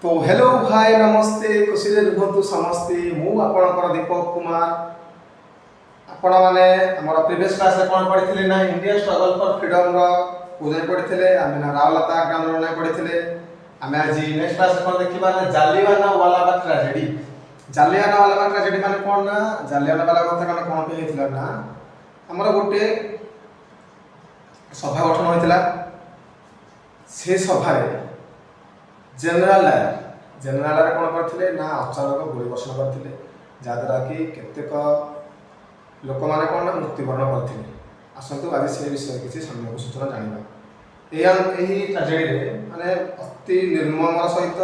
तो हेलो भाई नमस्ते खुशी रे रुहतु समस्ते मु आपनकर दीपक कुमार आपण माने हमर प्रीवियस क्लास रे कोन पढिथिले ना इंडिया स्ट्रगल फॉर फ्रीडम रो बुझाइ पढिथिले आमे ना रावलता आंदोलन नै पढिथिले आमे आज नेक्स्ट क्लास रे कोन देखिबा ना जालियानवाला वाला ट्रेजेडी जालियानवाला वाला ट्रेजेडी माने कोन ना जालियानवाला वाला कथा कोन पे हेतिला ना हमर गोटे सभा गठन होइतिला से सभा रे जनरल जनरल कौन करथिले ना अचानक गोली वर्षण करथिले जाद्वारा कि केतेक लोक माने कोन मृत्युवरण करथिले आसंतु आज से विषय किछि सम्यक सूचना जानिबा एही ट्रेजेडी रे माने अति निर्ममर सहित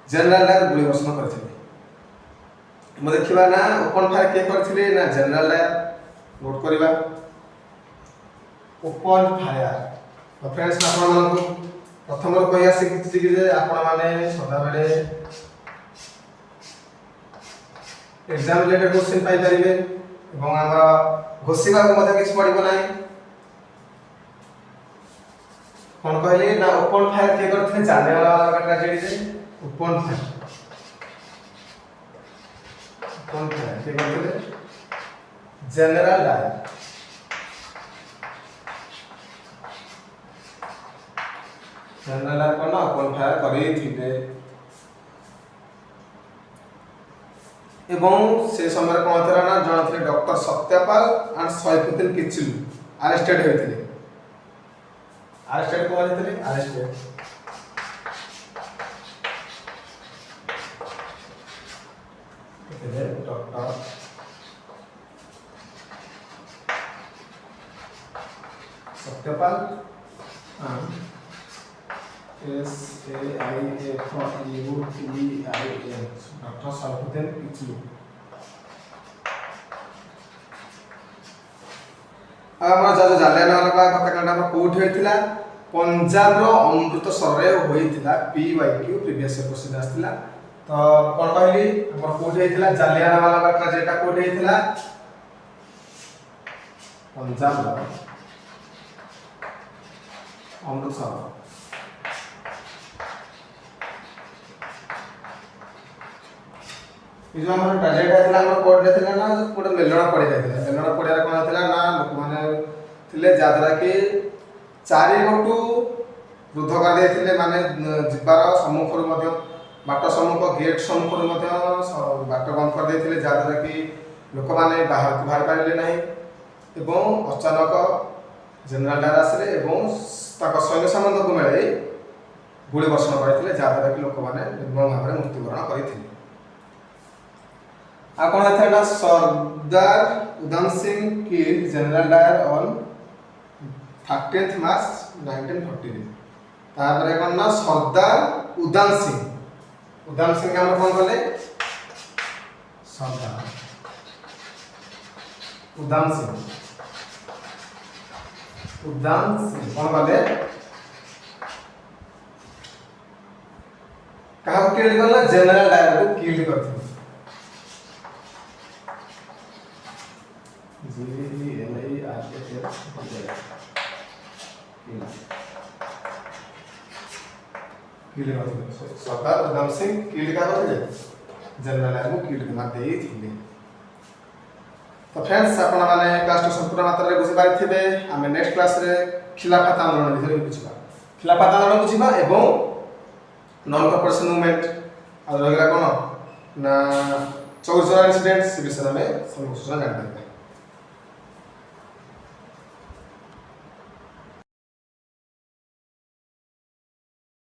जनरल गोली वर्षण करथिले हम देखिबा ना ओपन फायर के करथिले ना जनरल नोट करबा ओपन फायर तो फ्रेंड्स आपण मानकु प्रथम कही आसी कि आपण माने सदा बेले एग्जाम रिलेटेड क्वेश्चन पाई परिबे एवं हमरा घोषिबा को मते किछ पडिबो नाही कोन कहले ना ओपन फायर के करथे जालियानवाला वाला ट्रेजेडी रे ओपन फायर के करथे जनरल डायर जनरल कोन ओपन फायर करी थिले एवं से समय कोन थरा ना जण थे doctor Satyapal and Saifuddin Kitchlew arrested होइथिले अरेस्टेड कोन होइथिले arrested doctor Satyapal SAIFUDDIN doctor Saifuddin Kitchlew हमर जो जालियानवाला हत्याकांड हमर कोठ होइथिला पंजाब रो अमृतसर रे होइथिला PYQ प्रीवियस क्वेश्चन आस्थिला तो कोन कहली हमर कोठ होइथिला जालियानवाला ट्रेजेडी कोठ होइथिला पंजाब रो अमृतसर ये जो हमर ट्रेजेडी आथिला हमर कोड देथिला ना पूरा मेलण पड़ी जाथिला मेलण पड़िया रे कोन आथिला ना लोक माने थिले जादरा कि चारि गोटू रुद्ध कर देथिले माने जिबार सम्मुख रो मध्य बाट सम्मुख गेट सम्मुख रो मध्य बाट बंद कर देथिले जादरा कि लोक माने बाहर को बाहर पाइले नाही एवं अचानक जनरल डायर आसले एवं ताक सैन्य सामंत को मिले गोली वर्षण करथिले जादरा कि लोक माने निर्मम भाबरे मृत्युवरण करथिले आ कोन था ना Sardar Udham Singh killed general Dyer on 13th March 1943 तापरे कोन ना सरदार उधम सिंह हम कोन बोले सरदार उधम सिंह कोन बोले कहा किल्ड करला जनरल डायर को किल्ड करथिले सरदार उधम सिंह किल्ड का करथिले जनरल डायर को किल्ड कर देई थिले तो फ्रेंड्स आपण माने क्लास टू संपूर्ण मात्रा रे बुझि पारि थिबे हमें नेक्स्ट क्लास रे खिलाफत आंदोलन विषय बुझिबा खिलाफत आंदोलन बुझिबा एवं नॉन कॉर्पोरेशन मूवमेंट आ रहला कोन ना 24 इंसिडेंट्स विषय में सब सूचना जान पाइबा।